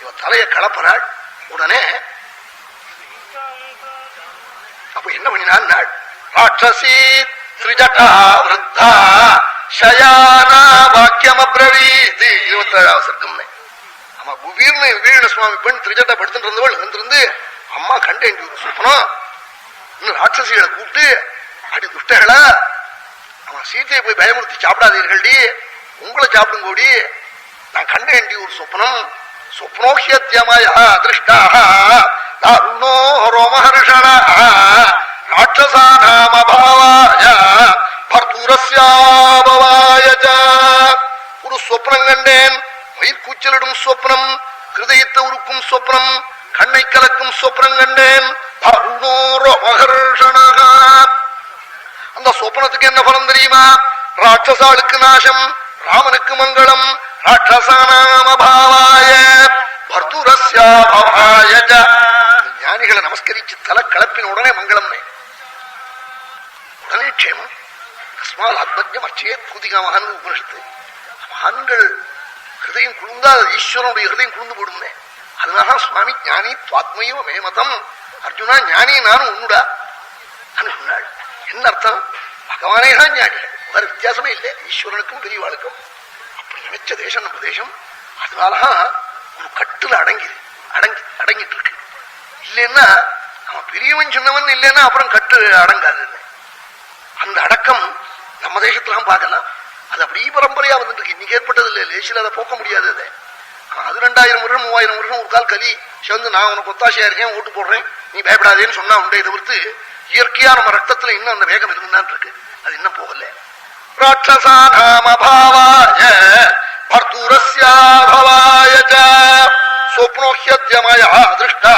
இவ தலைய கலப்பனாள். உடனே அப்ப என்ன பண்ணினான், ராட்சசி திரிஜடா விருத்தா ஷயானா வாக்கியம் அப்ரவீத். 27வது சர்க்கம். ஆமா, குபீர்னு வீர சுவாமி பெண் திரிஜட்டா படுத்துட்டு இருந்தவள் இருந்திருந்து, அம்மா கண்டேன் ஒரு சொப்பனம், இன்னும் ராட்சசிகளை கூப்பிட்டு, அடி துஷ்டகளா, அவன் சீத்தையை போய் பயமுறுத்தி சாப்பிடாதீர்கள், உங்களை சாப்பிடுங்கோடி, நான் கண்டேன் ஒரு சொப்பனம், சொப்னோஹியத்யமயா திருஷ்டா தாருணோ ரோமஹர்ஷண ராட்சசானாமபாவாய பர்தூரஸ்யாபவாய. ஒரு சொப்னம் கண்டேன், மயிர்கூச்சலிடும் சொப்னம், ஹிருதயத்தை உருக்கும் சொப்னம், கண்ணை கலக்கும் சொப்னம் கண்டேன். தாருணோ ரோமஹர்ஷண. அந்த சொப்னத்துக்கு என்ன பலம் தெரியுமா? ராட்சசாளுக்கு நாசம், ராமனுக்கு மங்களம். ராட்சசானாமபாவாய பர்துரஸ்யாபவாய. ஞானிகளை நமஸ்கரிச்சு தலை கலப்பின உடனே மங்களம், உடனே க்ஷேமம். தஸ்மால் ஆத்மஜம் அச்சே பூதிகா மகான் உபனிஷத்து. மகான்கள் ஹிருதயம் குழுந்தா ஈஸ்வரனுடைய ஹிருதயம் குழுந்து போடுமே. அதனால சுவாமி ஞானி துவாத்மையோ மேமதம், அர்ஜுனா ஞானி நானும் உன்னுடா சொன்னாள். என்ன அர்த்தம்? பகவானே தான் ஞானிகள், வேற வித்தியாசமே இல்லை ஈஸ்வரனுக்கும் பெரியவாளுக்கும். அப்படி நினைச்ச தேசம் நம்ம தேசம். அதனாலதான் ஒரு கட்டுல அடங்கிட்டு இருக்கு. இல்லைன்னா அவன் பெரியவன் சின்னவன் இல்லைன்னா அப்புறம் கட்டு அடங்காது. அந்த அடக்கம் நம்ம தேசத்துலாம் பார்க்கலாம். அது அப்படியே பரம்பரையா வந்துட்டு இருக்கு. இன்னைக்கு ஏற்பட்டது இல்லை, லேசில் அதை போக்க முடியாது. அது 2000 வருஷம் 3000 வருஷம் ஒரு கால் கலி சேர்ந்து நான் உனக்கு ஒத்தாசையா இருக்கேன், ஓட்டு போடுறேன், நீ பயப்படாதேன்னு சொன்னா உண்டே தவிர்த்து இயற்கையா நம்ம ரத்தத்துல இன்னும் அந்த வேகம் இருந்தான் இருக்கு. அது இன்னும் போகல. ராட்சசானாமபாவாய பர்துரஸ்யாபவாய சொப்னோஹ்யத்யமயா திருஷ்டா